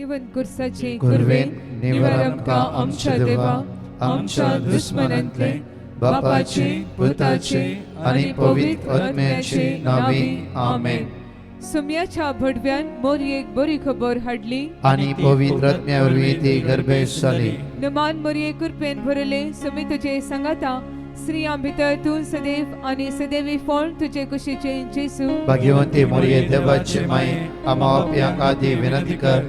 भाग्यवन कुर्साचे कुर्वेन निवार आमकां आमच्या देवा आमच्या दुश्मनांतले बापाचे पुताचे आनी पवित्र आत्म्याचे नावे आमेन. सुम्याच्या भडव्यान मोरयेक बरी खबर हाडली आनी पवित्र आत्म्यावरवी ती गर्भेश जाली. नमान मोरये कृपेन भरले सुमी तुझे संगाता स्त्रियां भितर तूं सदैव आनी सदैवी फळ तुझे कुशीचे जेसू. भाग्यवंती मोरये देवाचे माये आम्हा पाप्यांक आदी विनंती कर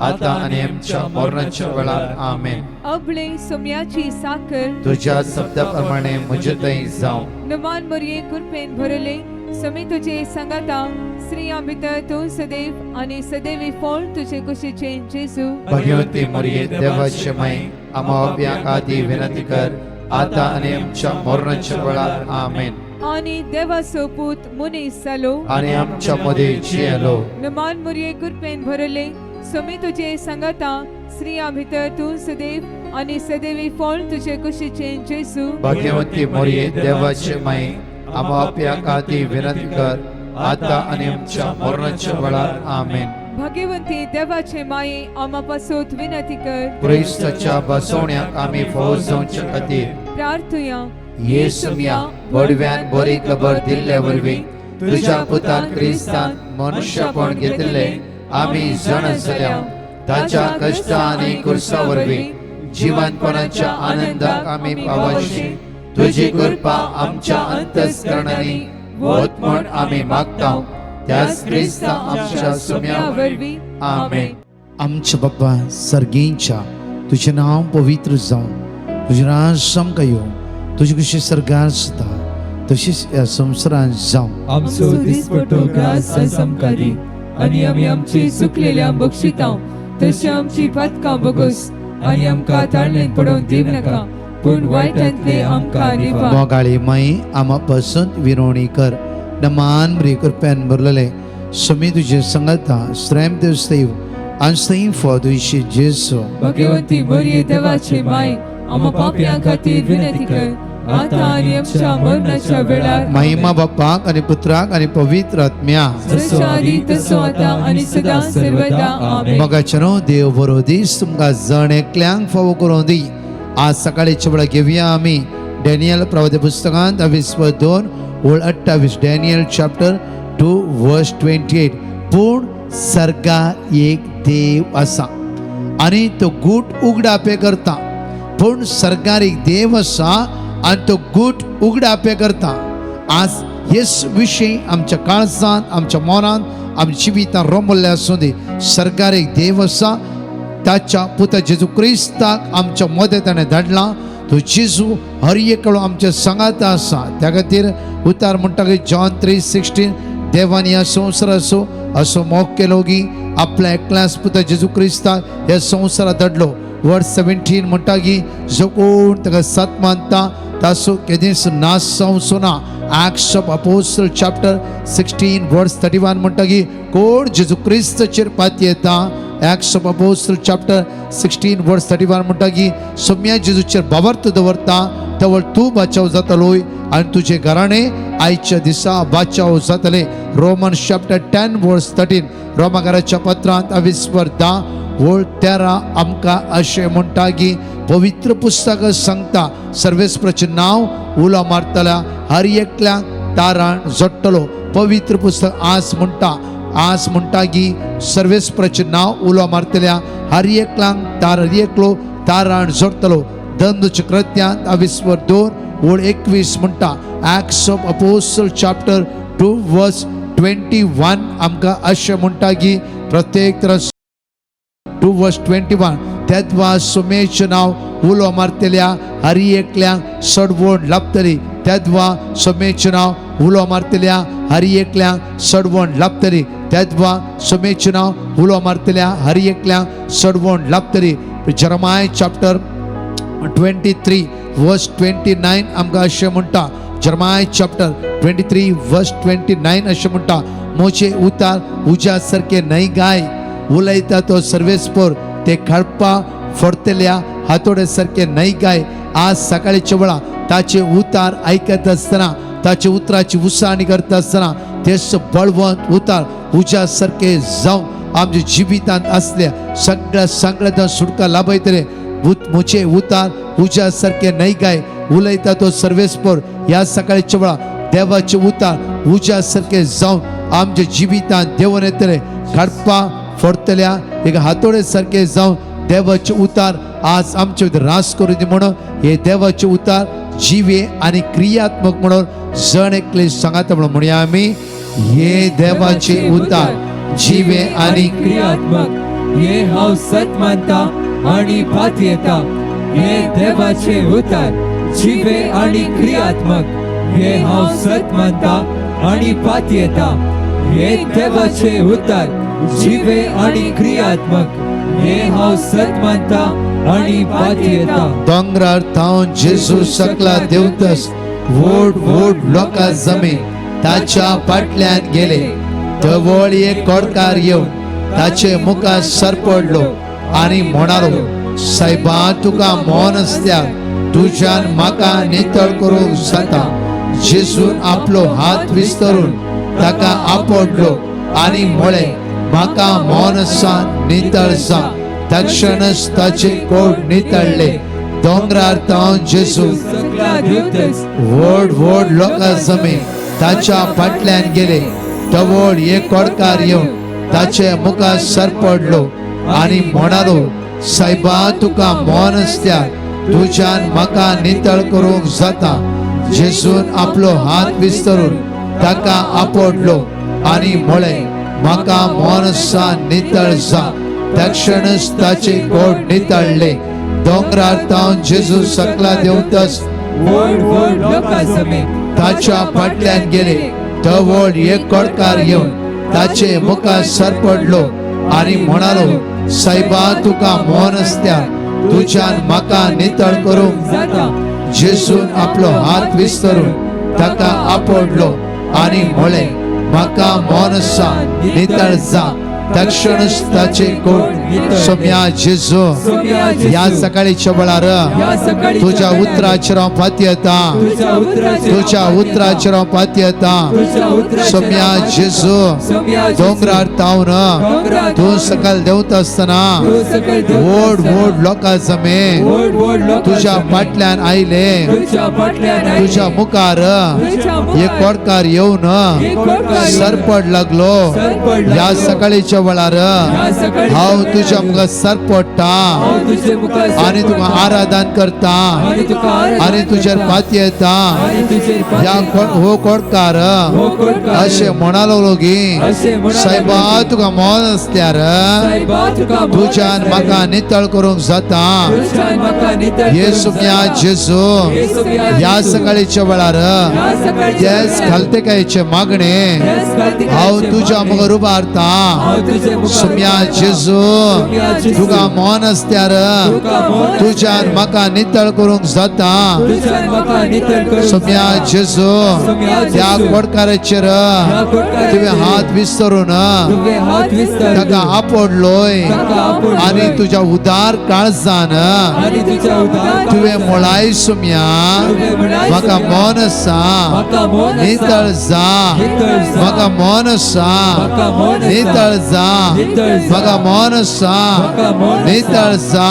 आता आनी आमच्या मरणाच्या वेळार आमेन. अबळे सुम्याची साकर तुझ्या शब्दाप्रमाणे म्हजे थंय जावं. नमान मोरये कृपेन भरले सुमी तुझे संगाता स्त्रियां भितर तूं सदैव आनी सदैवी फळ तुझे कुशीचे जेसू. भाग्यवंती मोरये देवाचे माये आम्हा पाप्यांक आदी विनंती कर आता आनी आमच्या मरणाच्या वेळार आमेन. आनी देवाचो पूत मनीस जालो आनी आमच्या मदीं जियेलो. नमान मोरये कृपेन भरले सुमी तुझे संगाता स्त्रियां भितर तूं सदैव आनी सदैवी फळ तुझे कुशीचे जेसू. भाग्यवंती मोरये देवाचे माये आम्हा पाप्यांक आदी विनंती कर आता आनी आमच्या मरणाच्या वेळार आमेन. भाग्यवंती देवाचे माये आम्हा पासोत विनंती कर. क्रिस्ताच्या बसवण्याक आमी फावो जावचे खातीर प्रार्थुया. येसुम्या बडव्यान बरी खबर दिल्ले वरवीं तुझ्या पुतान क्रिस्तान मनुष्यपण घेतिल्ले आमी जाण जाल्या. ताच्या कश्टा आनी कुर्सा वरवीं जिवंतपणाच्या आनंदाक आमी पावशी तुजी कृपा आमच्या अंतस्करणांनी वत म्हण आमी मागता. त्याच क्रिस्ता आमच्या सुम्या वरवीं आमेन. आमच्या बाप्पा सर्गींच्या तुझे नाव पवित्र जावं, तुझे राज आमकां येवं, तुजी कशी सरकार जाता तशीच ह्या संवसारांत जावं. आमचो दिसपट्टो ग्रास आमकां दी आनी आमी आमची चुकलेल्या बक्षितांव तशी आमची पातकां बोगस आनी आमकां ताळणेंत पडोवन दिव नाका पूण वायटांतले आमकां निवार. मोगाळी माई आम्हा पसंत विरोवणी कर. नमान बरी कृपेन भरलेले सुमी तुझे संगता श्रेम देव आनी सई फॉदुशी जेसू. भाग्यवंती मरिये देवाचे माय आम्हा पाप्यां खातीर विनंती कर आता आनी आमच्या मरणाच्या वेळार. महिमा बापाक आणि पुत्राक आणि पवित्र आत्म्या जसो आदी तसो आता आनी सदा सर्वदा आमेन. मोगाचेरो देव बरो दीस तुमकां जण एकल्यांक फावो करून दी. आज सकाळीच्या वेळा घेवया आमी डॅनियल प्रवादी पुस्तकांत 22:2-28 डॅनियल चॅप्टर 2:28. पूण सरकार एक देव आसा आनी तो गूट उगडापे करता. पूण सरकार एक देव आसा आनी तो गूट उगडापे करता. आज हेच विशय आमच्या काळजांत आमच्या मनांत आमच्या जिवितांत रोमल्ले आसूं दी. सरकार एक देव आसा. ताच्या पुता जेजू क्रिस्ताक आमच्या मदें ताणें धाडला. तो जेजू हर एकलो आमच्या सांगात आसा. त्या खातीर उतार म्हणटा की जॉन 3:16 देवान ह्या संवसाराचो असो मोग केलो की आपल्या एकल्याच पुता जेजू क्रिस्ताक ह्या संवसारांत धाडलो. वर्स 17 म्हणटा की जो कोण ताका सत मानता ताचो केदीस नाश जावचो ना. Acts of Apostles chapter 16 verse 31 म्हणटा की कोण जेजू क्रिस्ताचेर पाती येता. Acts of Apostles chapter 16 verse 31 म्हणटा की सोम्या जेजूचेर बावर्त दवरता तवळ तूं बाचाव जातलोय आनी तुझे घराणे आयच्या दिसा बाचाव जातले. रोमन्स chapter 10 verse 13 रोमाकाराच्या पत्रांत 20:10 आमकां अशें म्हणटा की पवित्र पुस्तक सांगता सर्वेस्पराचें नांव उलो मारतल्या हर एकल्याक तारण जोडटलो. पवित्र पुस्तक आज म्हणटा की सर्वेस्पराचें नांव उलो मारतल्या हर एकलो तारण जोडटलो. दंडचक्रत्यांत 22:21 म्हणटा. Acts of Apostles chapter 2 verse 21 आमकां अशें म्हणटा की प्रत्येक 2 verse 21 तेदवा सोमेचें नांव उलो मारतल्या हर एकल्यांक सडवण लाभतली. तेदवा सोमेचें नांव उलो मारतल्या हर एकल्यांक सडवण लाभतली. तेदवा सोमेचें नांव उलो मारतल्या हर एकल्यांक सडवण लाभतली. जरमाय चॅप्टर 23 verse 29 आमकां अशें म्हणटा. जरमाय चॅप्टर 23 verse 29 अशें म्हणटा. मोचे उतार उज्या सारके न्हय गाय उलयता तो सर्वेस्पर ते खळपा फोडतल्या हातोडे सारके न्हय गाय. आज सकाळीच्या वेळा ताचे उतार आयकत आसतना ताचे उतराची उसाणी करता आसतना तेच बळवंत उतार उज्या सारके जावं आमच्या जिवितांत असल्या सगळ्या संकटांतल्यान सुटका लाभयतले मुचे उतार उज्या सारखे नाही काय उलयता तो सर्वेस्पर या सकाळच्या वेळा देवाचे उतार उज्या सारखे जाऊन आमच्या जिवितांत देवन येतले घडपा फोडतल्या एक हातोडे सारखे जाऊन देवाचे उतार आज आमचे रास करू दे म्हणून हे देवाचे उतार जीवे आणि क्रियात्मक म्हणून जण एकले सांगात म्हणून म्हणूया आम्ही हे देवाचे उतार जीवे आणि क्रियात्मक हे हांव सत मानता आणि पात येता हे देवाचे उतार जीवे आणि क्रियात्मक हे हांव सत मानता आणि पात येता हे देवाचे उतार जीवे आणि क्रियात्मक हे हांव सत मानता आणि पात येता दोंगरार थांवन जेजू सकला देवतस व्हड व्हड लोकां जमे ताच्या फाटल्यान गेले जवळ एक कोडकार येवन ताचे मुखार सरपडलो आणि म्हणालो सायबा तुका मोन असल्यार तुज्यान म्हाका नितळ करूंक जाता जेजून आपलो हात विस्तरून ताका आपडलो आणि म्हळे म्हाका मोन आसा नितळ जा तक्षणच ताचे कोट नितळले दोंगरार थांवन जेजू सकला देवतस व्हड व्हड लोकां जमे ताच्या फाटल्यान गेले जवळ एक कोडकार येवन ताचे मुखार सरपडलो आणि म्हणालो सायबा तुका मोन असल्यार तुज्यान म्हाका नितळ करूंक जाता जेजून आपलो हात विस्तरून ताका आपडलो आणि म्हळे म्हाका मोन आसा नितळ जा तक्षणच ताचे कोट नितळले दोंगरार थांवन जेजू सकला देवतस व्हड व्हड लोकां समेत ताच्या फाटल्यान गेले जवळ एक कोडकार येवन ताचे मुखार सरपडलो आणि म्हणालो सायबा तुका मोन असल्यार तुज्यान म्हाका नितळ करूंक जाता जेजून आपलो हात विस्तरून ताका आपडलो आणि म्हळे म्हाका मोन आसा नितळ जा तक्षणच ताचे कोट सोम्या जेजू या सकाळीच्या वेळार तुझ्या उतराचेर हांव फाती येता तुझ्या उतराचेर हांव फाती येता सोम्या जेजू दोंगरार थांवन तूं सकल देंवता आसतना व्हड व्हड लोकां जमे तुज्या फाटल्यान आयले तुज्या मुखार एक कोडकार येवन सरपड लागलो या सकाळीच्या वेळार हांव तुज्या मुखार सरपडटा आणि तुका आराधन करता आणि तुजेर फाती येता या हो कोडकार अशें म्हणालो लोगी सायबा तुका मोन असल्यार तुज्यान म्हाका नितळ करूंक जाता येसुम्या जेजू या सकाळीच्या वेळार तेच घालतेकायेचे मागणे हांव तुज्या मुखार उबारता सोम्या जेजू तुका मोन असल्यार तुज्यान म्हाका नितळ करूंक जाता सोम्या जेजू त्या कोडकाराचेर तुवें हात विस्तरून ताका आपडलोय आणि तुज्या उदार काळजान तुवें म्हळाय सोम्या म्हाका मोन आसा नितळ जा म्हाका मोन आसा नितळ जा म्हाका मोन आसा नितळ जा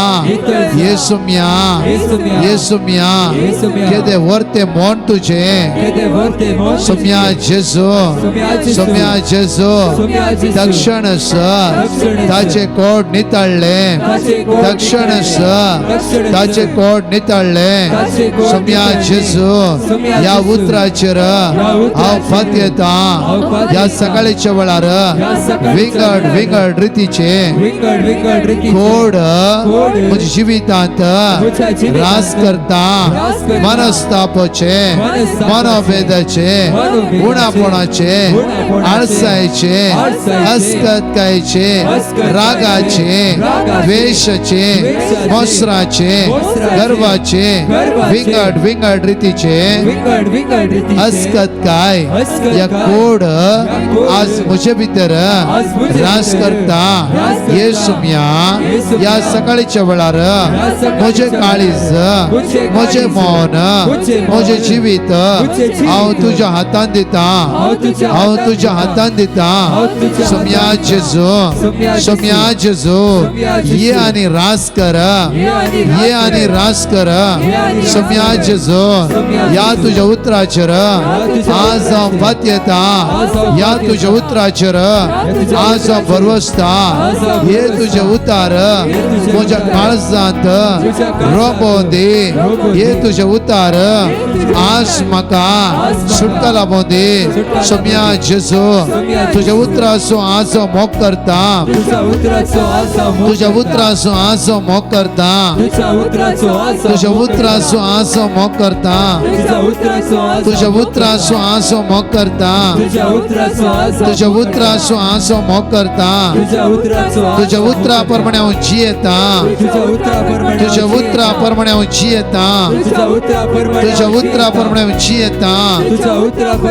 येसुम्या येसुम्या केदे वर्ते मोन तुजे सोम्या जेजू सोम्या जेजू तक्षणच ताचे कोट नितळले तक्षणच ताचे कोट नितळले सोम्या जेजू या उतराचेर हांव फाती येता या सकाळीच्या वेळार विंगड विंगड रितीचे कोड म्हज्या जिवितांत रास करता मनस्तापाचे मनोभेदाचे उणापणाचे आळसायचे अस्कतकायेचे रागाचे द्वेषाचे मोसराचे गर्वाचे विंगड विंगड रितीचे अस्कतकाय या कोड आज म्हजे भितर रास करता येस सुम्या या सकाळीच्या वेळार म्हजे काळीज म्हजे मौन म्हजे जिवीत हांव तुझ्या हातान दिता हांव तुझ्या हातान दिता सुम्या जेजू ये आणि रास कर ये आणि रास कर सुम्या जेजू या तुझ्या उतराचेर आज हांव फात येता या तुझ्या उतराचेर आज हांव भरवसता हे तुझे उतार म्हज्या काळजांत रोबोवन दे हे तुझे उतार आज म्हाका सुटका लाबोवन दे सुम्या जेजू तुझ्या उतराचो आज हांव मोग करता तुझ्या उतराचो आज हांव मोग करता तुझ्या उतराचो आज हांव मोग करता तुझ्या उतराचो आज हांव मोग करता तुझ्या उतराचो आज हांव मोग करता तुझ्या उतरा प्रमाणे हांव जियेता तुझ्या उतरा प्रमाणे हांव जियेता तुझ्या उतरा प्रमाणे हांव जियेता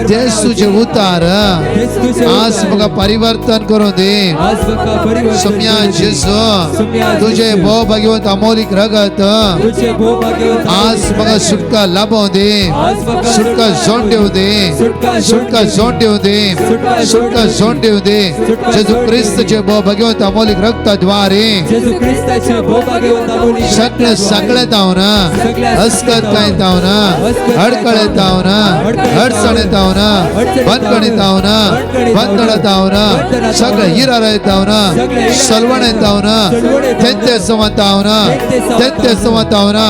तेच तुझे उतार आज म्हाका परिवर्तन करूं दे सुम्या जेजू तुझे भोव भाग्यवंत अमोलीक रगत आज म्हाका सुटका लाबोवन दे सुटका जोड दिवं दे सुटका जोड दिवं दे सुटका जोड दिवं दे जेजू क्रिस्तचे भोव भाग्यवंत अमोलीक रक्ताद्वारे सगळे सगळेत हांव ना अस्कत कांयत हांव ना अडकळेत हांव ना अडचणेत हांव ना बंदखणीत हांव ना बंदखणत हांव ना सगळे हिरारयत हांव ना सलवणेत हांव ना तेंते समत हांव ना तेंते समत हांव ना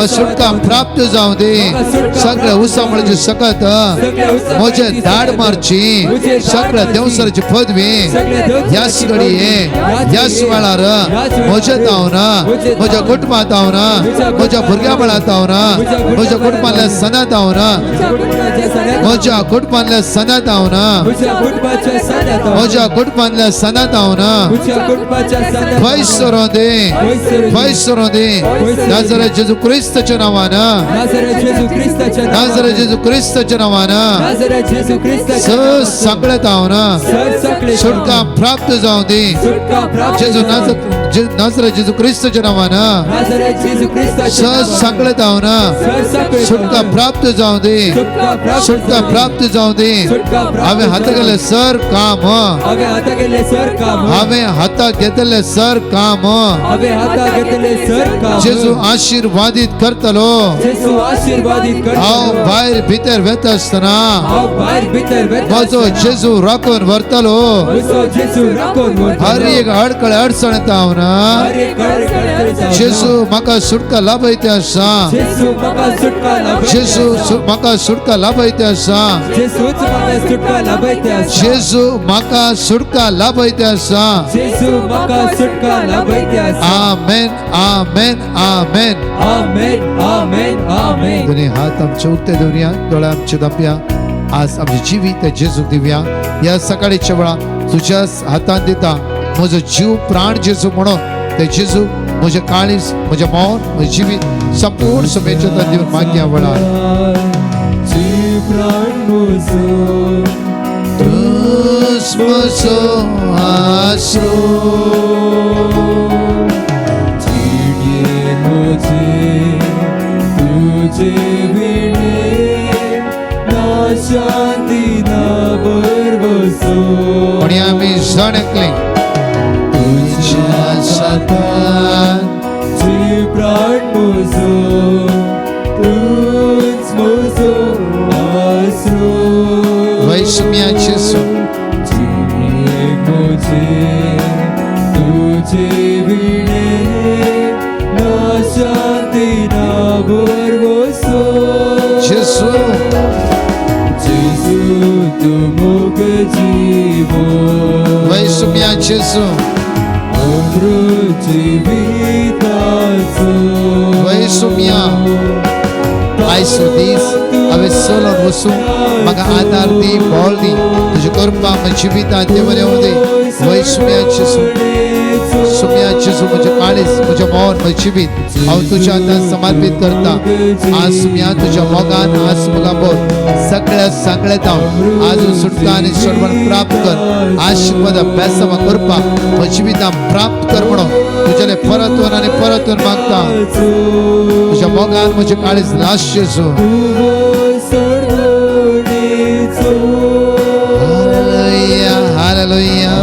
सुटका प्राप्त जावं दे सगळे उसळची सकत म्हजे दाड मारची सगळे देवसराची पदवी ह्याच घडये ह्याच वेळार म्हजेत हांव ना म्हज्या कुटुंबांत हांव ना म्हज्या भुरग्या बळांत हांव ना म्हज्या कुटुंबांतल्या सणांत हांव ना म्हज्या कुटुंबांतल्या सणांत हांव ना म्हज्या कुटुंबांतल्या सणांत हांव ना भंय सरों दे नाजरेथ जेजू क्रिस्ताच्या नांवान नाजरेथ जेजू क्रिस्ताच्या नांवान सगळेत हांव ना सुटका प्राप्त जावं दे जेजू नाजरेथ जेजू क्रिस्ताच्या नांवान सगळेत हांव ना सुटका प्राप्त जावं दे सुटका प्राप्त जावं दे हांवें हाताक घेतलें सर काम हांवें हाताक घेतलें सर काम जेजू आशीर्वादीत करतलो हांव भायर भितर वेता आसतना म्हजो जेजू राखून व्हरतलो हर एक अडकळे अडचणेत हांव ना जेजू म्हाका सुटका लाभयते आसा जेजू म्हाका सुटका लाभयते आसा जेजू म्हाका सुटका लाभयते आसा आमेन आमेन आमेन दोन्ही हात आमचे उक्ते दवरया दोळे आमचे धांपया आज आमचे जिवीत जेजू दिवया या सकाळीच्या वेळा तुझ्या हातान दिता म्हजो जीव प्राण जेजू म्हणून ते जेजू म्हजे काळीज म्हजे मौन म्हजे जिवीत संपूर्ण समेच्या दिवन मागया वेळार तूच म्हजो आसरो तुझे विणे ना शांती ना बरवसो आणि आम्ही जाणकले तुझ्या साथान जी प्राण मोजो तूच मोजो आसरो वैष्म्या जेजू जीवे मोजे तुझे विणे ना शांती ना बरवसो जेजू तू मोग जीवो वैष्म्या जेजू अमृत जीविताचो वैष्म्या आयसो दीस हांवें चलोन वचूं म्हाका आदार दी बोल दी तुजे कृपा म्हज्या जिवितांत देव येवं दी वैष्म्या जेजू सुम्या जेजू म्हजें काळीज म्हजें मौन म्हजें जिवीत हांव तुज्या हातांत समर्पीत करता आज सुम्या तुज्या मोगान आज म्हाका बोल सगळ्या पळयता आजून सुटका आणि सोडवण प्राप्त कर आशीर्वाद बेसमा करपा जिवितां प्राप्त कर म्हणून तुझ्याने परतून आणि परतून मागता तुझ्या मोगान म्हजे काळीज लाश्य so Hallelujah, hallelujah.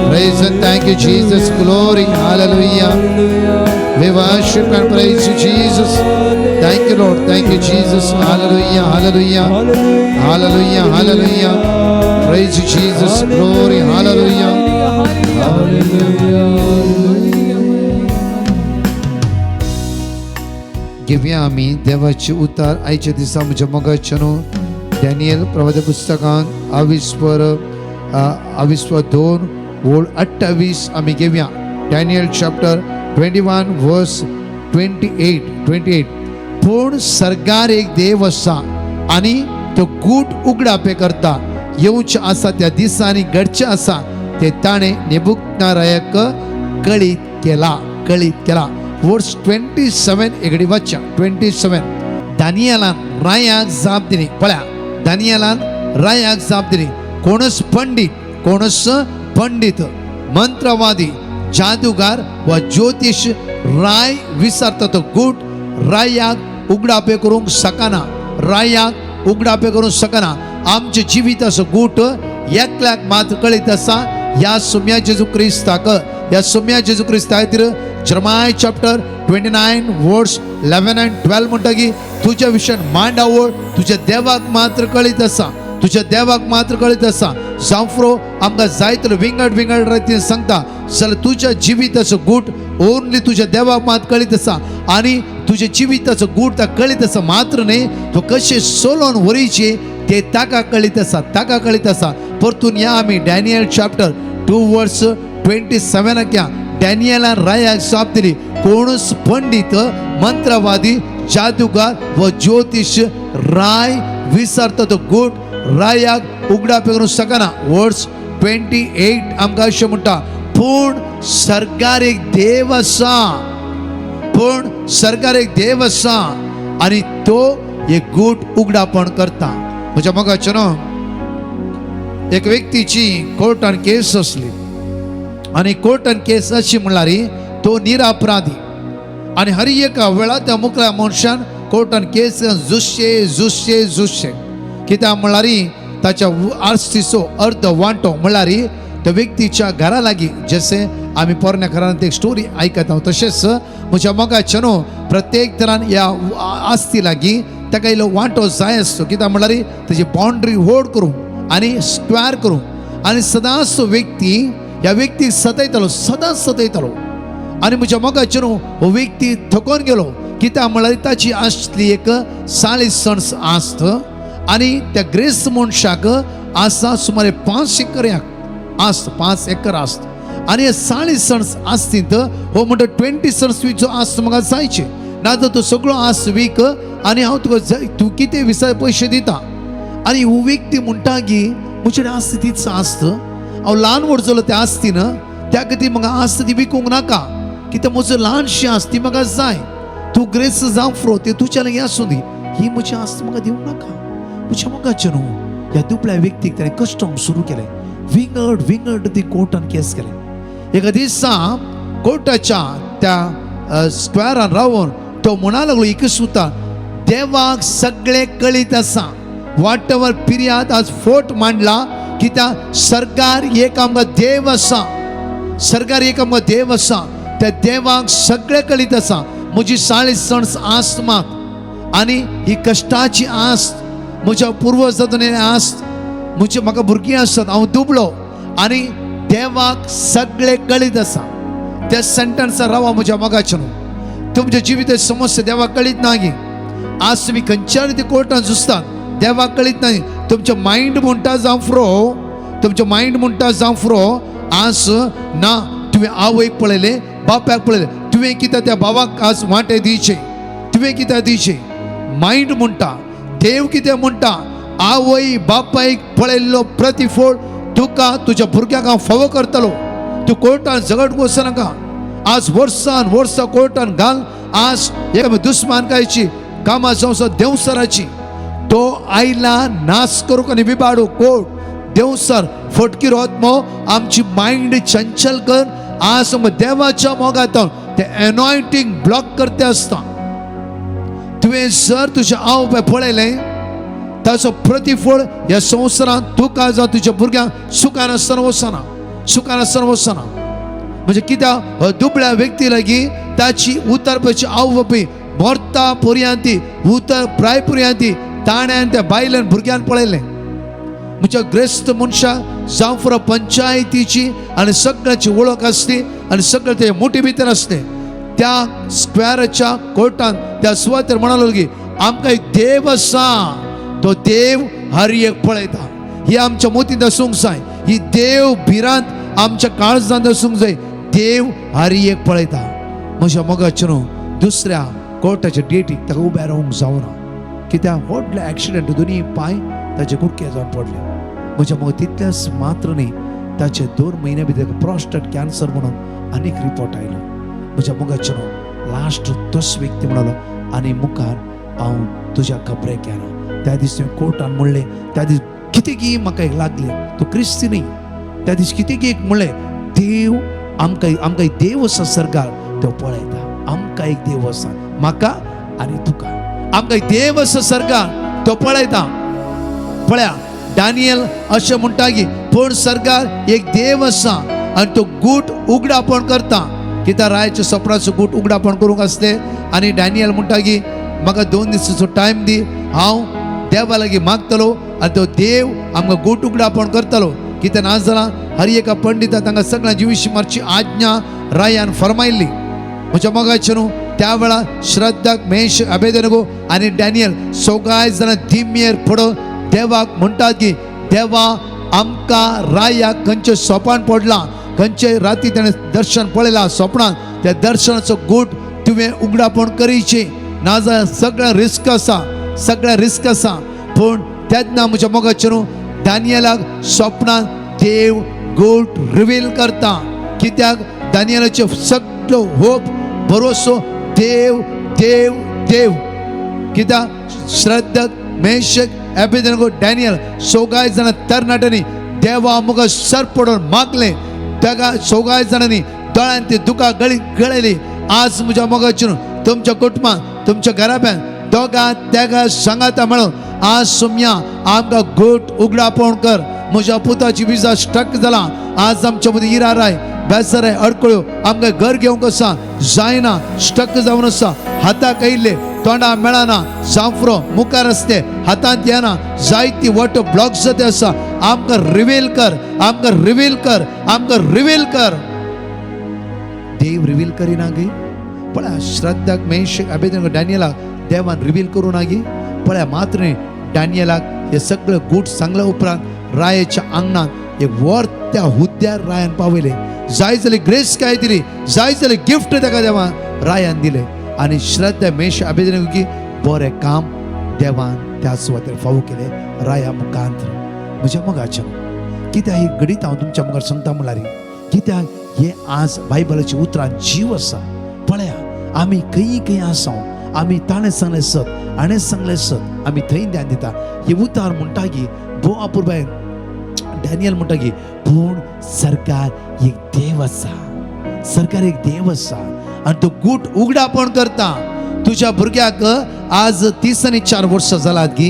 Praise and thank you, Jesus. Glory, hallelujah. We worship and praise you, Jesus. Thank you, Lord. Thank you, Jesus. Hallelujah, hallelujah. Hallelujah, hallelujah. Praise you, Jesus. Glory, hallelujah. घेवया आमी देवाचे उतार आयच्या दिसा म्हज्या मोगाच्यानो Daniel प्रवादी पुस्तकांत 22 ओळ 28 आमी घेवया. डॅनियल चॅप्टर 21 वर्स 28. पूण सर्गार एक देव आसा आनी तो गूट उगडापे करता येवचे आसा त्या दिसांनी घडचे आसा ते ताणें नेबुकद्नेझराक कळीत केला. वर्स 27 एगडी वाचा 27. दानियेलान रायाक जाप दिली. पळया, दानियेलान रायाक जाप दिली. कोणस पंडित मंत्रवादी जादूगार व ज्योतिष राय विचारता तो गूट रायाक उगडापे करूंक शकना. आमचे जिविताचो गूट एकल्याक मात्र कळीत आसा या सोम्या जेजू क्रिस्ताक. खातीर जर्माय चॅप्टर 29 वर्स 11 and 12 म्हणटा की तुझ्या विशयान मांडावळ तुझ्या देवाक मात्र कळीत आसा. जांफ्रो आमकां जायतलो विंगड रितीन सांगता जाल्यार तुझ्या जिविताचो गूट ओन्ली तुझ्या देवाक मात्र कळीत आसा आनी तुझ्या जिविताचो गूट ताका कळीत आसा मात्र न्ही तो कशें सोलोन वरयचे ते ताका कळीत आसा. परतून या आमी डॅनियल चॅप्टर 2 वर्स 27 या डॅनियलान रायाक जाप दिली. कोणूच पंडित मंत्रवादी जादूगार व ज्योतिष राय विचारता तो गूट रायाक उगडापे करूंक शकना. वर्स 28 आमकां अशें म्हणटा पूण सर्गार एक देव आसा आनी तो एक गूट उगडापण करता. म्हज्या मोगाचें न्हू एक व्यक्तीची कोर्टान केस असली आनी कोर्टान केस अशी म्हणल्यार तो निरपराधी आनी हर एका वेळार त्या मुखल्या मनशान कोर्टान केस जुसचे कित्याक म्हणल्यार ताच्या आस्तीचो अर्ध वांटो म्हणल्यार त्या व्यक्तीच्या घरा लागीं जशें आमी पोरण्या घरांत एक स्टोरी आयकता तशेंच म्हज्या मोगाचें न्हू प्रत्येक तरान ह्या आस्ती लागीं ताका इल्लो वांटो जाय आसतो. कित्याक म्हणल्यार ताची बाउंड्री व्हड करूं आनी स्क्वेअर करूं आनी सदांच तो व्यक्ती ह्या व्यक्तीक सदांच सतयतालो आनी म्हज्या मोगाचें न्हू हो व्यक्ती थकोन गेलो. कित्याक म्हणल्यार ताची आसली एक 40 सन्स आस्त आनी त्या ग्रेस्त मनशाक आसा सुमारे 5 एकर आस्त आनी हे 40 सन्स आस्तींत हो म्हणटा 20 सन्स जो आस्त म्हाका जायचे ना तर तो सगळो आस्त वीक आनी हांव तुका तूं कितें विचार पयशे दिता. आनी हो व्यक्ती म्हणटा की म्हजे आस्त तीच आस्त हांव ल्हान व्हड जालो त्या आस्तीन त्या खातीर म्हाका आस्त ती विकूंक नाका कित्याक म्हजो ल्हानशी आस्त ती म्हाका जाय. तूं ग्रेस जावं ते तुज्या लागीं आसूं दी ही म्हजी आस्त म्हाका दिवंक नाका. म्हज्या मोगाचें न्हू ह्या दुबळ्या व्यक्तीक ताणें कश्टम सुरू केलें. विंगड ती कोर्टान केस केलें. एका दिसा कोर्टाच्या त्या स्क्वेअरान रावन तो म्हणा लागलो एक सुतार देवाक सगळें कळीत आसा. वॉट एवर पिरियड आज फोट मांडला कित्याक सरकार एक आमकां देव आसा त्या देवाक सगळें कळीत आसा. म्हजी 40 सन्स आस्त माग आनी ही कश्टाची आस्त म्हज्या पुर्वजांनी आस्त म्हाका भुरगीं आसतात हांव दुबळो आनी देवाक सगळें कळीत आसा. त्या सेंटन्सार रावा म्हज्या मोगाचें न्हू तुमच्या जिविताची समस्या देवाक कळीत ना गी. आज तुमी खंयच्या रीती कोर्टान झुजतात देवाक कळीत ना. तुमचो मायंड म्हणटा जावं फ्रो आज ना तुवें आवयक पळयले बापायक पळयले तुवें कित्याक त्या भावाक आज वांटे दिवचे तुवें कित्याक दिवचे. मायंड म्हणटा देव कितें म्हणटा आवय बापायक पळयल्लो प्रतिफळ तुका तुज्या भुरग्याक हांव फावो करतलो. तूं कोर्टान झगड वचनाका. आज वर्सां कोर्टान घाल. आज एक दुस्मानकायेची कामां जावं देवसराची तो आईला नाश करूक आनी विबाडूक कोट देव सर फटकी रोतमो आमची माइंड चंचल कर आज देवाच्या मोगातून ते एनॉयंटिंग ब्लॉक करते असता तुवें जर तुझे हाव पळयलें ताचो प्रतिफळ ह्या संवसारांत तुका जावं तुज्या भुरग्यांक सुखान आसतना वचना म्हणजे कित्याक दुबळ्या व्यक्ती लागीं ताची उतरपाची आवपी मोरता पर्यांती उतर प्राय पर्यांती ताण्यान त्या बायल्यान भुरग्यान पळयलें म्हणजे ग्रेस्त मनशाक जावं फुरा पंचायतीची आनी सगळ्याची वळख आसली आनी सगळें ते मोठी भितर आसलें त्या स्क्वेअराच्या कोर्टान त्या सुवातेर म्हणालो की आमकां एक देव आसा तो देव हर एक पळयता ही आमच्या मोतीन आसूंक जाय ही देव भिरांत आमच्या काळजांत आसूंक जाय देव हर एक पळयता म्हज्या मोगाचे न्हू दुसऱ्या कोर्टाच्या डेटीक ताका उबें रावंक जावना कित्याक व्हडले एक्सिडेंट दोनी पांय ताचे कुडके जावन पडले म्हज्या मोग तितलेंच मात्र न्ही ताचे 2 म्हयन्या भितर प्रोस्टेट कॅन्सर म्हणून आनीक रिपोर्ट आयलो म्हज्या मोगाचे न्हू लास्ट तोच व्यक्ती म्हणालो आनी मुखार हांव तुज्या खबरेक येना त्या दिसा कोर्टान म्हणलें त्या दीस कितें म्हाका एक लागलें तो क्रिस्ती न्ही त्या दीस कितें एक म्हणलें देव आमकां एक देव आसा सर्गार तो पळयता आमकां एक देव आसा म्हाका आनी तुका आमकां एक देव आसा सर्गार तो पळयता पळया दानियल अशें म्हणटा की पूण सर्गार एक देव आसा आनी तो गूट उगडापण करता कित्याक रायाच्या सपनाचो गूट उगडापण करूंक आसले आनी डॅनियल म्हणटा की म्हाका 2 दिसाचो टायम दी हांव देवा लागीं मागतलो आनी तो देव आमकां गूट उगडापण करतलो कित्याक नाजाल्यार हर एका पंडिता तांकां सगळ्यां जिवीशी मारची आज्ञा रायान फरमायल्ली म्हज्या मोगाचे न्हू त्या वेळार श्रद्धाक मेश अबेदनेगो आनी डॅनियल सगळ्या जाणां दिम्येर पडोवन देवाक म्हणटात की देवा आमकां रायाक खंयचें सोपान पडलां खंयचे राती ताणें दर्शन पळयलां स्वप्नांत त्या दर्शनाचो गूट तुवें उगडापण करीची नाजाल्यार सगळ्या रिस्क आसा पूण तेन्ना म्हज्या मोगाचे न्हू दानियेलाक स्वप्नांत देव गूट रिवील करता कित्याक दानियेलाचो सगळो होप भरोसो देव देव देव कित्याक श्रद्धक मेशक अबेदनेगो डॅनियल सगळ्या जाणां तरणाट्यांनी देवा मुखार सर पडोवन मागलें त्या सगळ्या जाणांनी दोळ्यान ती दुकां गळयली आज म्हज्या मोगाचे न्हू तुमच्या कुटुंबांत तुमच्या घराब्यान दोगां तेगा सांगाता मेळून आज सुम्या आमकां गूट उगडापण कर म्हज्या पुताची विजा स्टक जाला आज आमच्या मदीं इरा राय बेसाराय अडकळ्यो आमकां घर घेवंक आसा जायना स्टक जावन आसा हाताक येयल्ले तोंडा मेळना सांफ्रो मुखार आसते हातांत येना जायती वट ब्लॉक्स जाते आसा आमकां रिवील कर देव रिवील करिना गे पळया श्रद्धाक मेशक अबेदनेगो डॅनियलाक देवान रिवील करूं ना गे पळया मात्र न्ही डॅनियलाक हे सगळे गूट सांगल्या उपरांत रायाच्या आंगणात एक वर त्या हुद्द्यार रायान पावयले जाय जाल्यार ग्रेस काय दिली जाय जाल्यार गिफ्ट ताका देवान रायान दिले आनी श्रद्धा मेश अबेदनेगो की बरें काम देवान त्या सुवातेर फावो केले राया मुखांत म्हज्या मोगाचे कित्याक ही घडीत हांव तुमच्या मुखार सांगता म्हळ्यार कित्याक हे आज बायबलाची उतरां जीव आसा पळया आमी खंय आसा आमी ताणें सांगलें सत आणे सांगलें सत आमी थंय ध्यान दिता हे उतार म्हणटा की भो अपुरबाय डॅनियल म्हणटा की पूण सरकार एक देव आसा आनी तो गूट उगडापण करता तुज्या भुरग्याक आज 30 आनी 4 वर्सां जालात की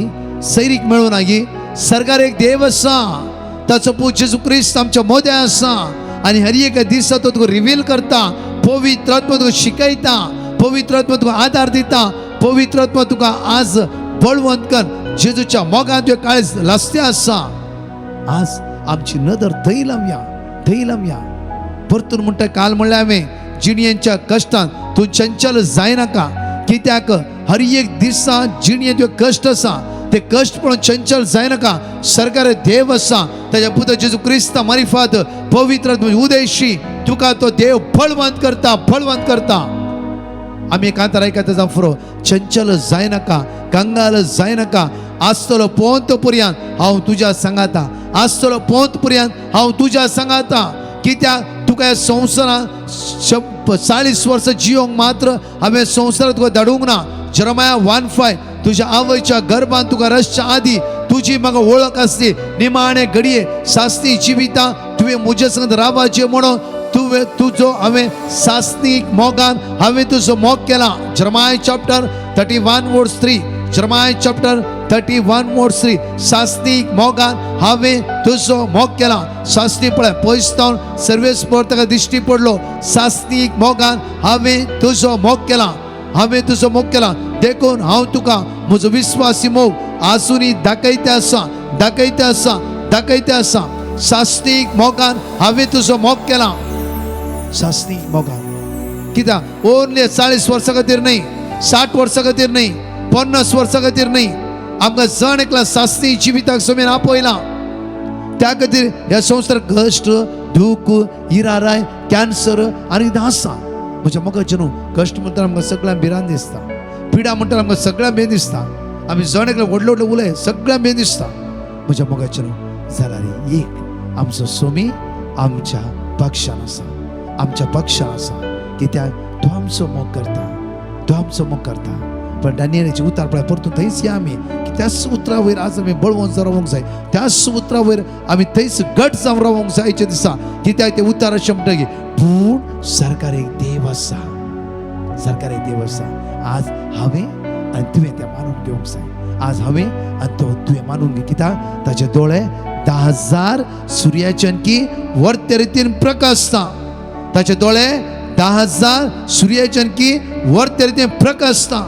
सैरीक मेळूं ना की सरकार एक देव आसा ताचो पूत जेजू क्रिस्त आमच्या मोद्या आसा आनी हर एका दिसा तो तुका रिवील करता पवित्र आत्मा तुका शिकयता पवित्र आत्मा तुका आदार दिता पवित्र आत्मा तुका आज बळवंत कर जेजूच्या मोगान तुवें काळीज लासतें आसा आज आमची नदर थंय लावया परतून म्हणटा काल म्हणलें हांवें जिणयेच्या कश्टान तूं चंचल जायनाका कित्याक हर एक दिसा जिणयेंत तुवें कश्ट आसा ते कश्ट पळोवन चंचल जायनाका सरकार देव आसा ताच्या पुता जेजू क्रिस्ता मारिफात पवित्र उदेशी तुका तो देव बळवंत करता आमी एक कांतार आयकता जावं फुरो चंचल जायनाका कंगाल जायनाका आसतलो पोंत पर्यंत हांव तुज्या सांगाता आसतलो पोंत पर्यंत हांव तुज्या सांगाता कित्याक तुका ह्या संवसारांत 40 वर्सां जियोंक मात्र हांवें संवसारांत तुका धाडूंक ना जेरेमिया 1:5 तुझ्या आवयच्या गर्भात तुका रसच्या आधी तुझी म्हाका वळख आसली. निमाणे घडये सासनी जिविता तुवें म्हजे संगत रावचे म्हणून तुझो हांवें सासनीक मोगान हांवें तुजो मोग केला. जर्माय चॅप्टर 31 वर्स 3. जर्माय चॅप्टर 31 वर्स 3. सासनीक मोगान हांवें तुजो मोग केला. सासनी पळय पयस जावन सर्वेस पर ताका दिश्टी पडलो. सासनीक मोगान हांवें तुजो मोग केला. हांवें तुजो मोग केला. देखून हांव तुका म्हजो विश्वासी मोग आजुनी दाखयता आसा, दाखयता आसा, दाखयता आसा. सासनीक मोगान हांवें तुजो मोग केला. सासनीक मोगान कित्याक ओन्ली 40 वर्सां खातीर न्ही, 60 वर्सां खातीर न्ही, 50 वर्सां खातीर न्ही, आमकां जण एकला सासनी जिविताक समेन आपयला. त्या खातीर ह्या संवसाराक कश्ट, दूख, इराराय, कॅन्सर आनी कितें आसा. म्हज्या मोगाचे न्हू, कश्ट म्हणटा आमकां सगळ्यांक भिरांत दिसता, पिडा म्हणटा आमकां सगळ्यांक भेद दिसता, आमी जण एकले व्हडले व्हडले उलय सगळ्यांक भेद दिसता. म्हज्या मोगाचे न्हू जाल्यार एक आमचो सोमी आमच्या पक्षान आसा, आमच्या पक्षान आसा. कित्याक तो आमचो मोग करता, तो आमचो मोग करता. पण दानियेलाची उतार पळय परतून थंयच या आमी की त्याच उतरा वयर आज आमी बळवून रावूंक जाय. त्याच उतरा वयर आमी थंयच घट जावन रावूंक जायचे दिसा. कित्याक ते उतार अशें म्हणटा की पूण सरकार एक देव आसा, सरकार एक देव आसा. आज हांवें आनी तुवें तें मानून घेवंक जाय. आज हांवें आनी तो तुवें मानून घे. कित्याक ताचे दोळे 10,000 सुर्याच्या की वर्ते रितीन प्रकाशता. ताचे दोळे 10,000 सुर्याच्या की वर्ते रितीन प्रकाशता,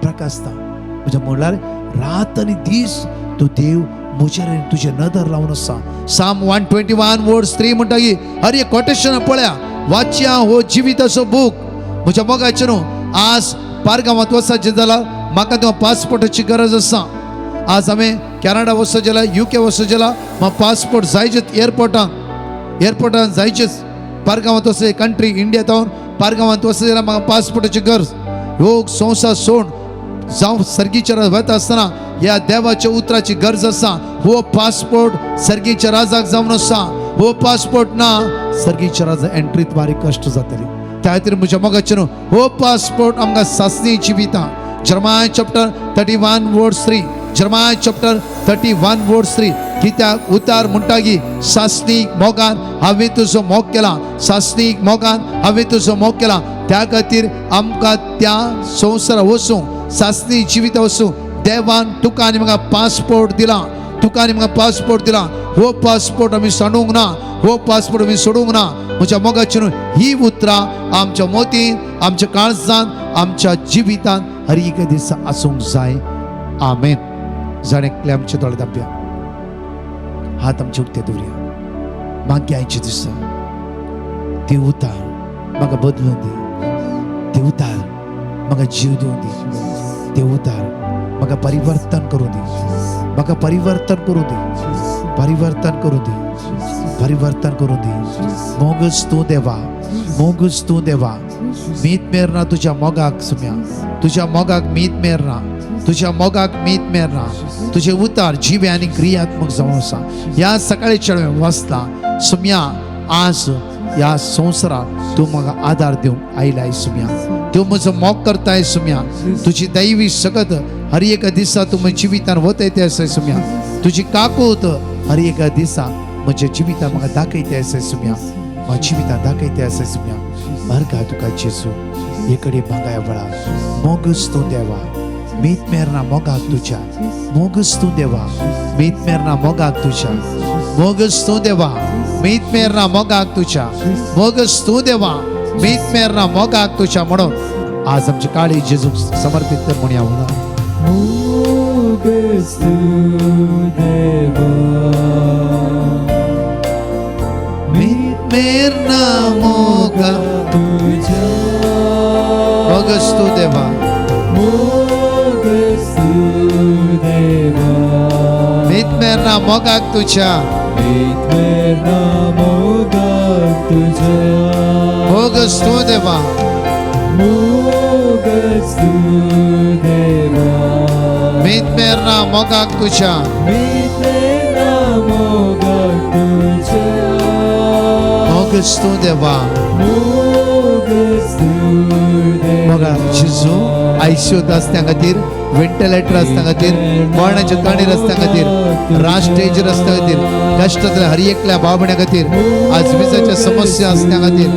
प्रकाशता. म्हणजे म्हणल्यार रात आनी दीस तो देव म्हजेर तुजे नदर लावन आसा. साम 121 वर्स 3 म्हणटा की अरे कोटेशन पळया, वाच्या हो जिविताचो बूक. म्हज्या मोगाचे न्हू आज पारगांवांत वचपाचें जाल्यार म्हाका तेव्हा पासपोर्टाची गरज आसा. आज हांवें कॅनडा वचपाचें जाल्यार UK वचपाचें जाल्यार म्हाका पासपोर्ट जायचेच. एअरपोर्टान जायचेच. पारगांवांत वचपाचें कंट्री इंडिया जावन पारगांवांत वचपाचें जाल्यार म्हाका पासपोर्टाची गरज. ह्यो संवसार सोड जावं सर्गीच्या वता आसतना ह्या देवाच्या उतराची गरज आसा. हो पासपोर्ट सर्गीच्या राजाक जावन आसा. हो पासपोर्ट ना सर्गीच्या राजा एंट्रीत बारीक कश्ट जातली. त्या खातीर म्हज्या मोगाचे न्हू हो पासपोर्ट आमकां सासनी जिविता. जर्माय चॅप्टर 31 वर्स 3. जर्माय चॅप्टर 31 वर्स 3. कित्याक उतार म्हणटा की सासनीक मोगान हांवें तुजो मोग केला. सासनीक मोगान हांवें तुजो मोग केला. त्या खातीर आमकां त्या संवसाराक वचूंक सासनी जिविता वचूंक देवान तुका आनी म्हाका पासपोर्ट दिला. तुका आनी म्हाका पासपोर्ट दिला. हो पासपोर्ट आमी सांडूंक ना, हो पासपोर्ट आमी सोडूंक ना. म्हज्या मोगाचे न्हू ही उतरां आमच्या मोतीन, आमच्या काळजांत, आमच्या जिवितांत हर एक दिसा आसूंक जाय. आमेन. जाण एकले आमचे दोळे धांपया, हात आमचे उक्ते दवरया. मागे आयचे दिसा ती उतार म्हाका बदलून दी. ती उतार म्हाका जीव दिवन दी. ते उतार म्हाका परिवर्तन करूं दी. म्हाका परिवर्तन करूं दी. परिवर्तन करूं दी. परिवर्तन करूं दी. मोगच तूं देवा, मोगच तूं देवा. मीत मेरना तुज्या मोगाक सुम्या. तुज्या मोगाक मीत मेरना. तुज्या मोगाक मीत मेरना. तुझे उतार जिवे आनी क्रियात्मक जावन आसा. ह्या सकाळीच्या वेळार वाचता सुम्या आज ह्या संवसाराक तूं म्हाका आदार दिवंक आयलाय सुम्या. तूं म्हजो मोग करताय सुम्या. तुजी दैवी सकत हर एका दिसा तूं म्हज्या जिवितान वतयते आसाय सुम्या. तुजी काकूत हर एका दिसा म्हज्या जिवितान म्हाका दाखयते आसाय सुम्या. म्हाज्या जिवितान दाखयते आसाय सुम्या. अर्घा तुका जेजू एकडे मागाय वळा. मोगच तूं देवा. मीत मेरना मोगाक तुज्या. मोगच तूं देवा. मीत मेरना मोगाक तुज्या. मोगच तूं देवा. मीत मेरना मोगाक तुज्या. मोगच तूं देवा. मीत मेरना मोगाक तुज्या. म्हणून आज आमची काळी जेजू समर्पित कर म्हणया. मोगच तूं देवा. मीत मेरना मोगाक तुज्या. मोगच तूं देवा. मोगच तूं देवा. मीत मेरना मोगाक तुज्या. मीत मेरना मोगाक तुज्या. मोगच तूं देवा. मोगच तूं देवा. मीत मेरना मोगाक तुज्या. मीत मेरना मोगाक तुज्या. मोगच तूं देवा. मोगच तूं देवा. मोगाक जेजू आयशो दासत्या खातीर व्हेंटिलेटर रस्त्या खातीर, मरणाचे ताणी रस्त्या खातीर, राष्ट्रीय रस्त्या खातीर, कष्टातल्या हर एकल्या भाव भयणां खातीर, आज विजाच्या समस्या असल्या खातीर,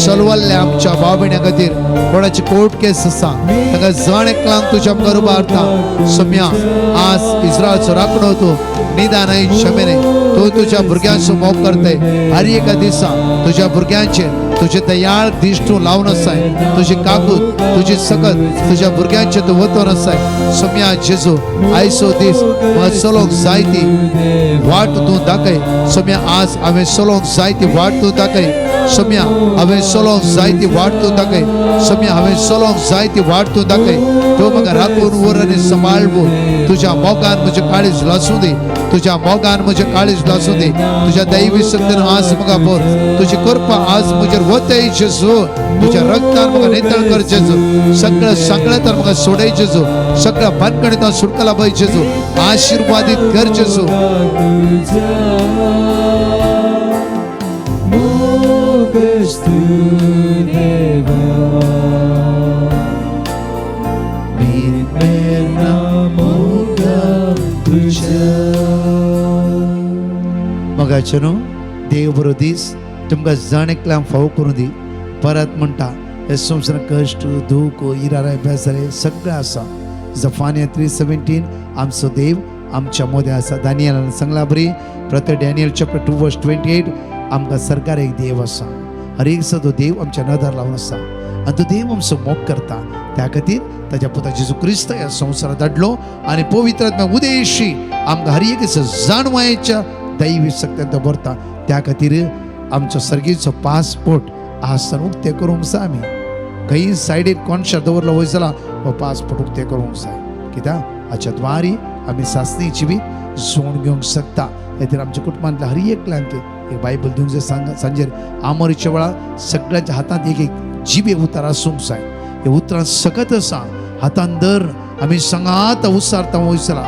सलवल्ल्या आमच्या भाव भयणां खातीर, कोणाची कोर्ट केस आसा ताका जण एकलांक तुज्या मुखार उबारता. सम्या आज इस्रायलचो राखणो तूं निदान क्षमेने तूं तुज्या भुरग्यांचो मोग करते. हर एका दिसा तुज्या भुरग्यांचेर तुझे दयाळ दिश्ट तूं लावन आसाय. तुजी काकूत तुजी सकत तुज्या भुरग्यांचे तूं वतन आसाय. सम्या जेजू आयचो दीस म्हाका चलोंक जाय ती वाट तूं दाखय. सम्या आज हांवें चलोंक जाय ती वाट तूं दाखय. सम्या हांवें चलोंक जाय ती वाट तूं दाखय. सम्या हांवें चलोंक जाय ती वाट तूं दाखय. तूं म्हाका राखून उर आनी सांबाळवो. तुज्या मोगान म्हजें काळीज लासूं दी. तुज्या मोगान म्हजें काळीज लासूं दी. तुज्या दैवी शक्तीन आज म्हाका भर. तुजी कृपा आज म्हजेर वतय जेजू. तुज्या रक्तान म्हाका नितळ कर जेजू. सगळं सांगळेतान म्हाका सोडय जेजू. सगळ्या भानगडींतल्यान सुटका लाभय जेजू. आशीर्वादीत कर जेजू. मगाचे न्हू देव बरो दीस तुमकां जण एकल्यांक फावो करूं दी. परत म्हणटा हे संवसारांत कश्ट दूख इरारे बेजारे सगळें आसा. जफानिया 3:17 आमचो देव आमच्या मदें आसा. दानियेलान सांगला बरी प्रत्येक डॅनियल चॅप्टर 2:28 आमकां सरकार एक देव आसा. हर एक दिसा तो देव आमच्या नदर लावन आसा आनी तो देव आमचो मोग करता. त्या खातीर ताच्या पुता जेजू क्रिस्त ह्या संवसारांत धाडलो आनी पवित्र आत्म्या उदेशी आमकां हर एक दिसा जाणवायेच्या दैवी शक्तीन तो भरता. त्या खातीर आमचो सर्गीचो पासपोर्ट आसन उक्ते करूंक जाय. आमी खंय सायडीक कोणशार दवरलो वयर जाल्यार हो पासपोर्ट उक्ते करूंक जाय. कित्याक हाच्या द्वारी आमी सासणेची बी जोड घेवंक शकता. खातीर आमच्या कुटुंबांतल्या हर एकल्यांक एक बायबल दिवंक जाय. सांजेर आमोरीच्या वेळार सगळ्यांच्या हातांत एक एक जिबे उतार आसूंक जाय. हे उतरां सकत आसा हातान धर. आमी सांगात उसारता वयसला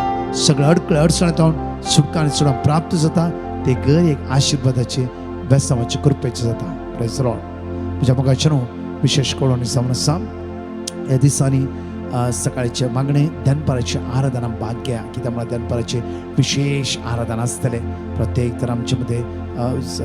सगळे अडकळे अडचणींतल्यान सुटका आनी सुटका प्राप्त जाता. ते घर एक आशिर्वादाचे बेसांवाचे कृपेचे जाता. Praise the Lord. म्हज्या मोगाचे न्हू विशेष कळोवणी जावन आसा. ह्या दिसांनी सकाळचे मागणे दनपाराचे आराधना भाग घ्या. कित्याक म्हळ्यार दनपाराचे विशेष आराधना आसतले. प्रत्येक तर आमचे मदें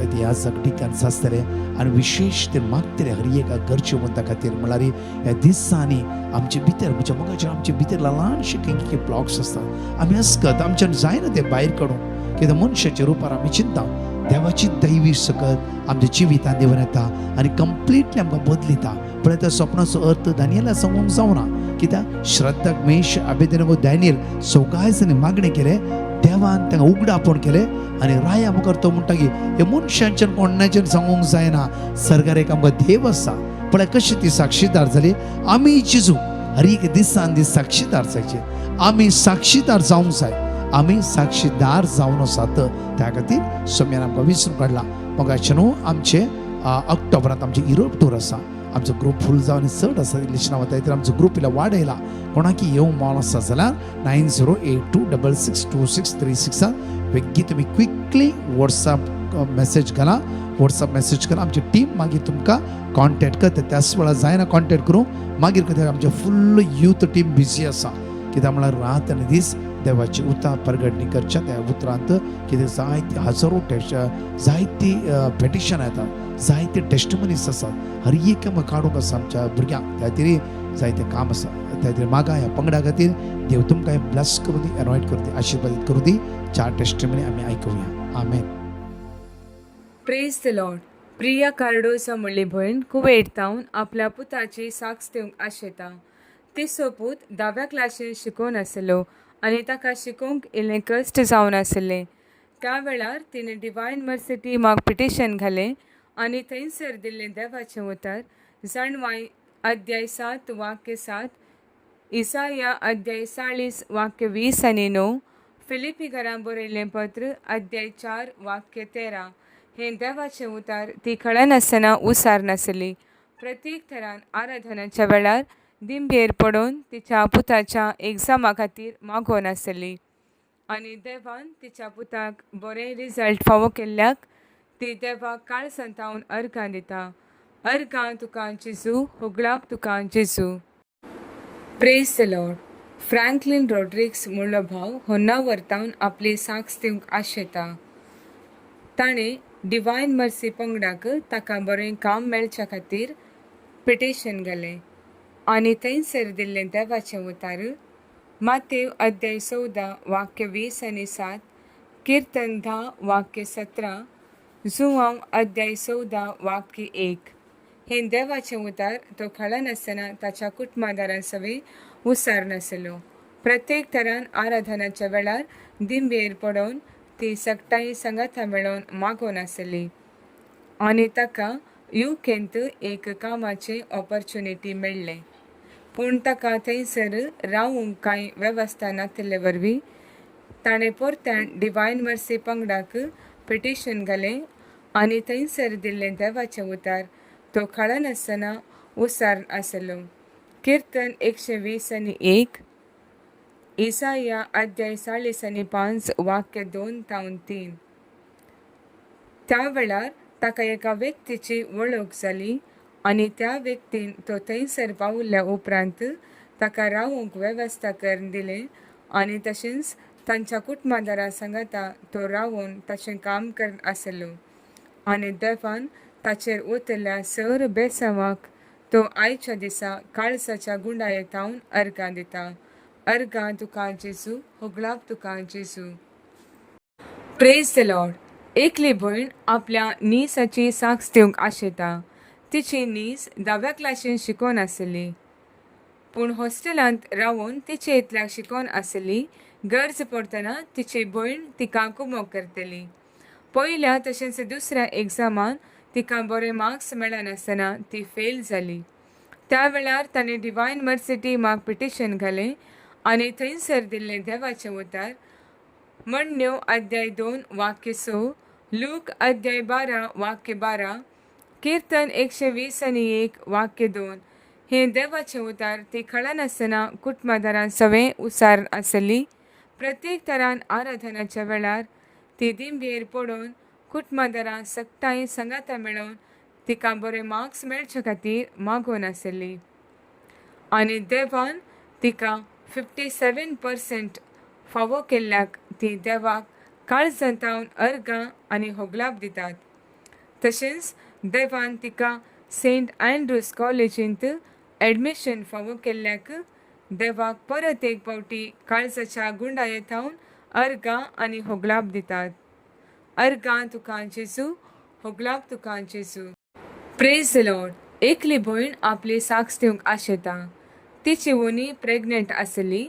इतिहासाक ठिकाण आसतले आनी विशेष ते मागतले हर एका घरचे वता खातीर. म्हळ्यार ह्या दिसांनी आमचे भितर म्हज्या मोगाचे आमचे भितर ल्हानशे काही ब्लॉक्स आसतात. आमी अस्कत आमच्यान जायना ते भायर काडूंक. कित्याक मनशाच्या रुपार आमी चिंता देवाची दैवी सकत आमच्या जिवितांत देवन येता आनी कंप्लिटली आमकां बदलिता. पण त्या स्वप्नाचो अर्थ दानियेला सांगूंक जावना. कित्याक श्रद्धाक मेश आबेदेनेगो दानियल सवकायजांनी मागणें केलें. देवान तांकां उगडापण केलें आनी राया मुखार तो म्हणटा की हे मनशांच्यान कोणाच्यान सांगूंक जायना. सरकार एक आमकां देव आसा. पण कशी ती साक्षीदार जाली. आमी जिजू हर एक दिसान दीस साक्षीदार जायचे. आमी साक्षीदार जावंक जाय. आमी साक्षीदार जावन आसात. त्या खातीर सम्यान आमकां विसरून काडला. मोगाचे न्हू आमचे ऑक्टोबरांत आमचे युरोप टूर आसा. आमचो ग्रूप फूल जावन चड आसा लिस्टना वता. तर आमचो ग्रूप इल्लो वाडयला. कोणाकी येवंक मॉल आसा जाल्यार 9082662636 वेग्गी तुमी क्विकली वॉट्सॅप मेसेज घाला. वॉट्सॅप मेसेज करा. आमची टीम मागीर तुमकां कॉन्टॅक्ट करता. त्याच वेळार जायना कॉन्टॅक्ट करूं मागीर कित्याक आमचे फुल्ल यूथ टीम बिजी आसा. कित्याक म्हळ्यार रात आनी दीस देवाची उतार परगडणी करच्या. त्या उतरांत कितें जायती हजारो जायती पेटिशन येतात. जायते टेस्टमनीस आसात. हर एक काडूंक आसा आमच्या भुरग्यांक. त्या खातीर जायते काम आसा. त्या खातीर म्हाका ह्या पंगडा खातीर देव तुमकां ब्लेस करूं दी. एनॉयट करूं दी. आशिर्वादीत करूं दी. 4 टेस्टमनी आमी आयकुया. Amen. Praise the Lord. Priya Cardozo म्हणली भयण कुवेटांत आपल्या पुताची साक्ष दिवंक आशेता. तिचो पूत 10व्या क्लासीन शिकून आसलो आनी ताका शिकूंक इल्लें कश्ट जावन आसलें. त्या वेळार तिणें डिवायन मर्सिटी माग पिटिशन घालें आनी थंयसर दिल्लें देवाचें उतर जाणवाय अध्याय 7 वाक्य 7, इसाया अध्याय 40 वाक्य 20 आनी 9, फिलिपी घरां बरयल्लें पत्र अध्याय 4 वाक्य 13 हें देवाचें उतर ती कळनासतना उसार नासली. प्रत्येक थरान आराधनाच्या वेळार दिंबेर पडून तिच्या पुताच्या एग्जामा खातीर मागोवन आसली आनी देवान तिच्या पुताक बरें रिजल्ट फावो केल्ल्याक ती देवाक काळ संतावन अर्गां दिता. अर्गां तुका जेजू, होगळाक तुका जेजू. Praise the lord. Franklin Rodrigues म्हणलो भाव होन्ना वर्तावन आपली साक्स दिवंक आशेता. ताणें डिवायन मर्सी पंगडाक ताका बरें काम मेळच्या खातीर पिटिशन घालें आनी थंयसर दिल्लें देवाचें उतार मातेव अध्याय 14 वाक्य 20 आनी 7, कीर्तन 10 वाक्य 17, जुवांव अध्याय 14 वाक्य 1. हे देवाचें उतार तो खळनासतना ताच्या कुटुंबादारांसवे उसार नासलो. प्रत्येक तरान आराधनाच्या वेळार दिंबेर पडोवन ती सकटाई संगाता मेळोवन मागोवन आसली आनी ताका युकेंत एक कामाचें ऑपॉर्च्युनिटी मेळ्ळें. पूण ताका थंयसर रावूंक कांय वेवस्था नासले वरवीं ताणें परत्यान डिवायन मर्सी पंगडाक पिटिशन घालें आनी थंयसर दिल्लें देवाचें उतार तो खळनासतना उसार आसलो. कीर्तन 120 आनी 1, इसाया अध्याय 40 आनी 5 वाक्य 2 तावन 3. त्या वेळार ताका एका व्यक्तीची वळख जाली आनी त्या व्यक्तीन तो थंयसर पावल्ल्या उपरांत ताका रावूंक वेवस्था करून दिलें आनी तशेंच तांच्या कुटुंबादारां सांगाता तो रावून ताचें काम करन आसलो. आनी देवान ताचेर उतरल्या सर बेसांवाक तो आयच्या दिसा काळसाच्या गुंडायेतावन अर्गां दिता. अर्गां तुका जेजू, होगलाप तुका जेजू. Praise the Lord. एकली भयण आपल्या नीसाची साक्स दिवंक आशेता. तिची नीस 10व्या क्लासीन शिकोवन आसली पूण हॉस्टेलांत रावून तिचे इतल्याक शिकोवन आसली. गरज पडटना तिची भयण तिका कुमोग करतली. पयल्या तशेंच दुसऱ्या एग्जामान तिका बरे मार्क्स मेळनासतना ती फेल जाली. त्या वेळार ताणें डिवायन मर्सी टीमाक पिटिशन घालें आनी थंयसर दिल्लें देवाचें उतार मण्यो अध्याय 2 वाक्य 6, लूक अध्याय 12 वाक्य 12, कीर्तन 120 आनी 1 वाक्य 2. हे देवाचें उतार ती खळनासतना कुटुंबादारां सवें उसार आसली. प्रत्येक तरान आराधनाच्या वेळार ती दिंबेर पडोवन कुटुंबादारां सकटाई संगाता मेळोवन तिका बरे मार्क्स मेळचे खातीर मागोवन आसली आनी देवान तिका 57% फावो केल्ल्याक ती देवाक काळजांतावन अर्गां आनी होगलाप दितात. तशेंच देवान तिका सेंट अँड्रूज कॉलेजींत एडमिशन फावो केल्ल्याक देवाक परत एक फावटी काळजाच्या गुंडायेतावन अर्गां आनी होगलाप दितात. अर्गां तुका जेजू, होगलाप तुका जेजू. Praise the Lord. एकली भयण आपली साक्स दिवंक आशेता. तिची वोनी प्रेग्नेंट आसली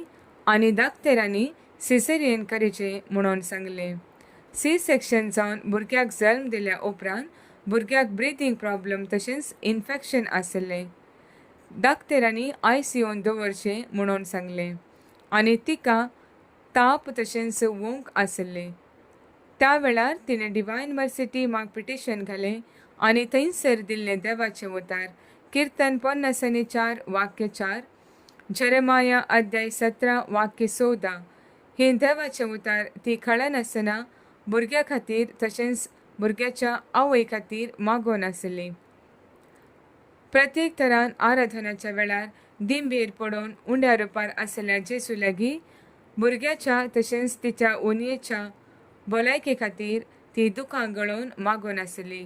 आनी डाक्टरांनी सिझेरियन करचें म्हणून सांगलें. सी सेक्शन जावन भुरग्याक जल्म दिल्या उपरांत भुरग्याक ब्रिथींग प्रॉब्लेम तशेंच इन्फेक्शन आसलें. डाक्टरांनी ICUन दवरचें म्हणून सांगलें आनी तिका ताप तशेंच वोंक आसलें. त्या वेळार तिणें डिवायन मर्सी टीमाक पिटिशन घालें आनी थंयसर दिल्लें देवाचें उतार कीर्तन 50 आनी 4 वाक्य 4, जेरेमाया अध्याय 17 वाक्य 14. हे देवाचें उतार ती खळनासतना भुरग्या खातीर तशेंच भुरग्याच्या आवय खातीर मागोवन आसली. प्रत्येक तरान आराधनाच्या वेळार दिंबेर पडोवन उंड्या रुपार आसलेल्या जेजू लागीं भुरग्याच्या तशेंच तिच्या ओनयेच्या भलायके खातीर ती दुखां गळोवन मागोवन आसली.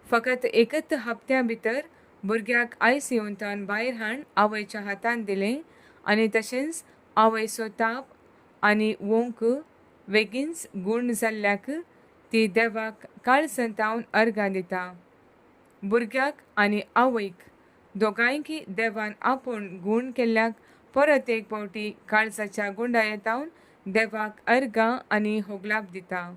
फकत एकच हप्त्या भितर भुरग्याक ICUंतल्यान भायर हाडून आवयच्या हातान दिलें आनी तशेंच आवयचो ताप आनी वोंक बेगीनच गूण जाल्ल्याक ती देवाक काळजांतावन अर्गां दिता. भुरग्याक आनी आवयक दोगांयकी देवान आपूण गूण केल्ल्याक परत एक फावटी काळजाच्या गुंडायेतावन देवाक अर्गां आनी होगलाप दिता.